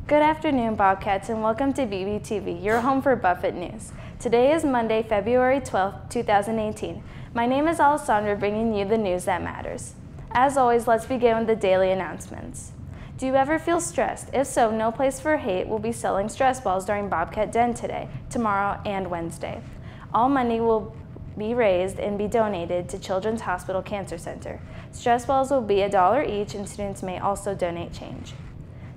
Good afternoon, Bobcats, and welcome to BBTV, your home for Buffett news. Today is Monday, February 12, 2018. My name is Alessandra, bringing you the news that matters. As always, let's begin with the daily announcements. Do you ever feel stressed? If so, No Place for Hate will be selling stress balls during Bobcat Den today, tomorrow, and Wednesday. All money will be raised and be donated to Children's Hospital Cancer Center. Stress balls will be $1 each, and students may also donate change.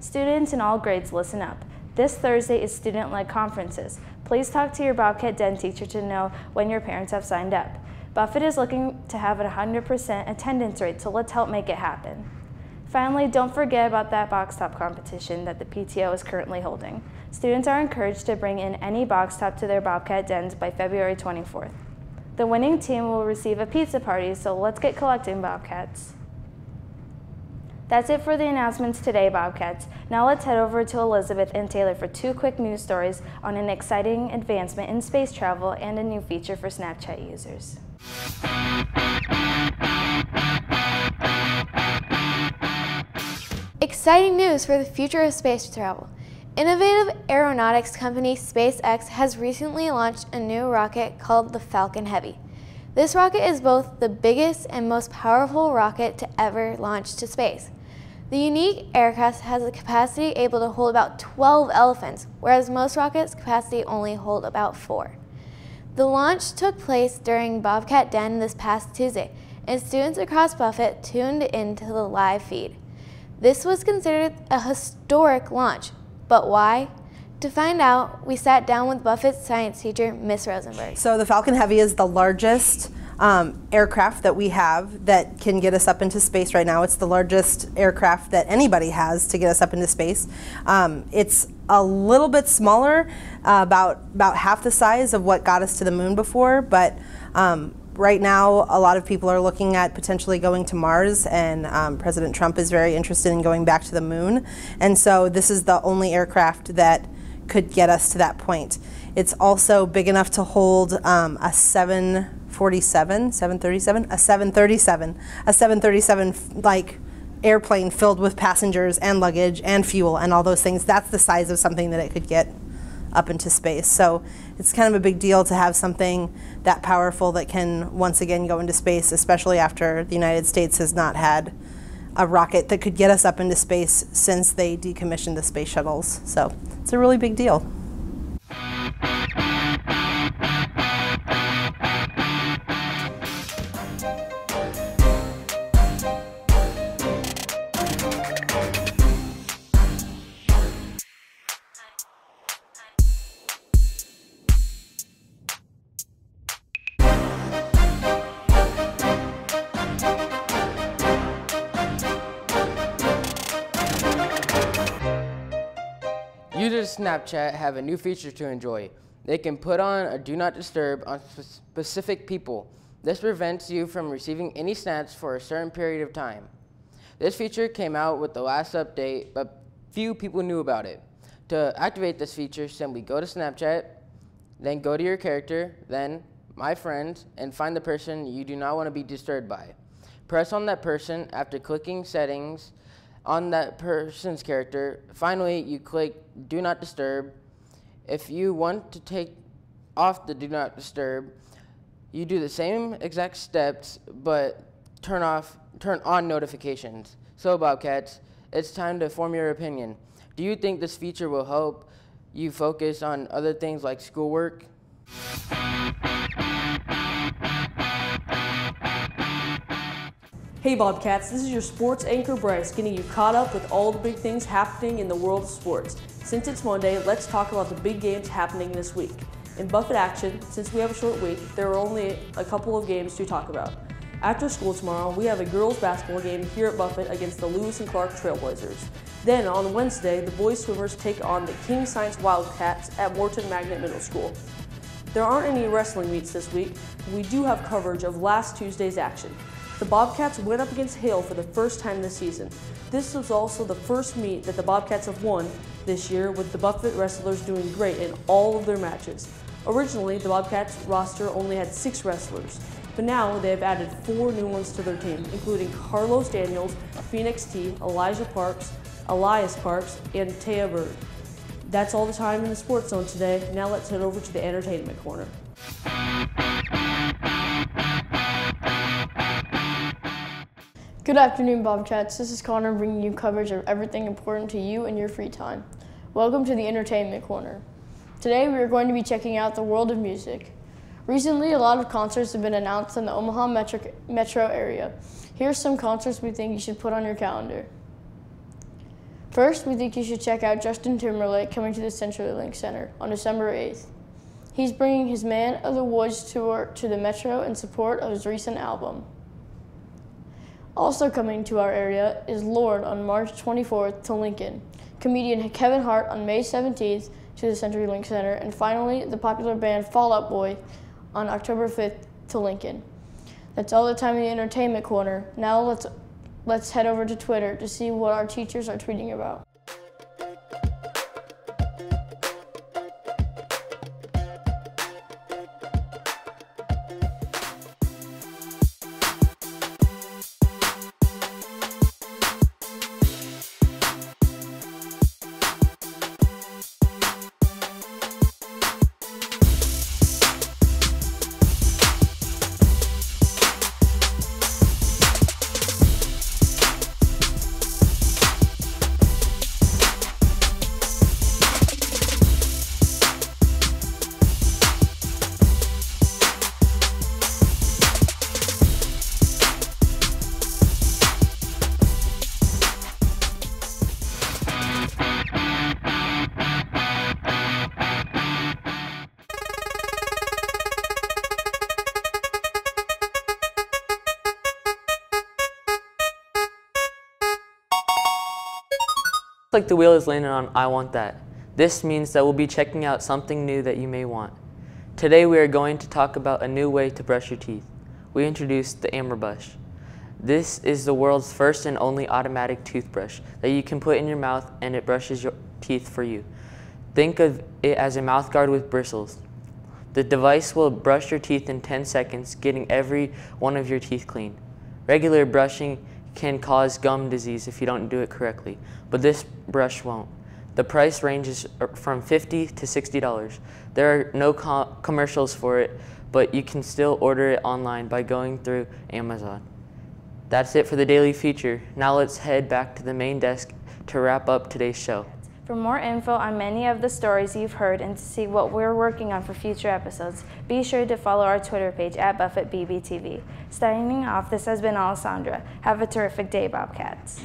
Students in all grades, listen up. This Thursday is student-led conferences. Please talk to your Bobcat Den teacher to know when your parents have signed up. Buffett is looking to have a 100% attendance rate, so let's help make it happen. Finally, don't forget about that box top competition that the PTO is currently holding. Students are encouraged to bring in any box top to their Bobcat Dens by February 24th. The winning team will receive a pizza party, so let's get collecting, Bobcats. That's it for the announcements today, Bobcats. Now let's head over to Elizabeth and Taylor for two quick news stories on an exciting advancement in space travel and a new feature for Snapchat users. Exciting news for the future of space travel. Innovative aeronautics company SpaceX has recently launched a new rocket called the Falcon Heavy. This rocket is both the biggest and most powerful rocket to ever launch to space. The unique aircraft has a capacity able to hold about 12 elephants, whereas most rockets' capacity only hold about 4. The launch took place during Bobcat Den this past Tuesday, and students across Buffett tuned into the live feed. This was considered a historic launch, but why? To find out, we sat down with Buffett's science teacher, Miss Rosenberg. So the Falcon Heavy is the largest aircraft that we have that can get us up into space right now. It's the largest aircraft that anybody has to get us up into space. It's a little bit smaller, about half the size of what got us to the moon before, but right now a lot of people are looking at potentially going to Mars, and President Trump is very interested in going back to the moon, and so this is the only aircraft that could get us to that point. It's also big enough to hold a 737 like airplane filled with passengers and luggage and fuel and all those things. That's the size of something that it could get up into space. So it's kind of a big deal to have something that powerful that can once again go into space, especially after the United States has not had a rocket that could get us up into space since they decommissioned the space shuttles. So it's a really big deal. Users of Snapchat have a new feature to enjoy. They can put on a Do Not Disturb on specific people. This prevents you from receiving any snaps for a certain period of time. This feature came out with the last update, but few people knew about it. To activate this feature, simply go to Snapchat, then go to your character, then My Friends, and find the person you do not want to be disturbed by. Press on that person after clicking Settings on that person's character. Finally, you click Do Not Disturb. If you want to take off the Do Not Disturb, you do the same exact steps, but turn on notifications. So Bobcats, it's time to form your opinion. Do you think this feature will help you focus on other things like schoolwork? Hey Bobcats, this is your sports anchor Bryce, getting you caught up with all the big things happening in the world of sports. Since it's Monday, let's talk about the big games happening this week. In Buffett action, since we have a short week, there are only a couple of games to talk about. After school tomorrow, we have a girls basketball game here at Buffett against the Lewis and Clark Trailblazers. Then on Wednesday, the boys swimmers take on the King Science Wildcats at Morton Magnet Middle School. There aren't any wrestling meets this week, but we do have coverage of last Tuesday's action. The Bobcats went up against Hale for the first time this season. This was also the first meet that the Bobcats have won this year, with the Buffett wrestlers doing great in all of their matches. Originally, the Bobcats roster only had 6 wrestlers, but now they have added 4 new ones to their team, including Carlos Daniels, Phoenix T, Elijah Parks, Elias Parks, and Taya Bird. That's all the time in the Sports Zone today. Now let's head over to the Entertainment Corner. Good afternoon, Bobcats. This is Connor bringing you coverage of everything important to you in your free time. Welcome to the Entertainment Corner. Today we are going to be checking out the world of music. Recently, a lot of concerts have been announced in the Omaha metro area. Here's some concerts we think you should put on your calendar. First, we think you should check out Justin Timberlake coming to the CenturyLink Center on December 8th. He's bringing his Man of the Woods tour to the Metro in support of his recent album. Also coming to our area is Lorde on March 24th to Lincoln, comedian Kevin Hart on May 17th to the CenturyLink Center, and finally the popular band Fall Out Boy on October 5th to Lincoln. That's all the time in the Entertainment Corner. Now let's head over to Twitter to see what our teachers are tweeting about. Like the wheel is landing on I Want That. This means that we'll be checking out something new that you may want. Today we are going to talk about a new way to brush your teeth. We introduced the Amber Brush. This is the world's first and only automatic toothbrush that you can put in your mouth and it brushes your teeth for you. Think of it as a mouthguard with bristles. The device will brush your teeth in 10 seconds, getting every one of your teeth clean. Regular brushing can cause gum disease if you don't do it correctly, but this brush won't. The price ranges from $50 to $60. There are no commercials for it, but you can still order it online by going through Amazon. That's it for the daily feature. Now let's head back to the main desk to wrap up today's show. For more info on many of the stories you've heard and to see what we're working on for future episodes, be sure to follow our Twitter page at BuffettBBTV. Signing off, this has been Alessandra. Have a terrific day, Bobcats.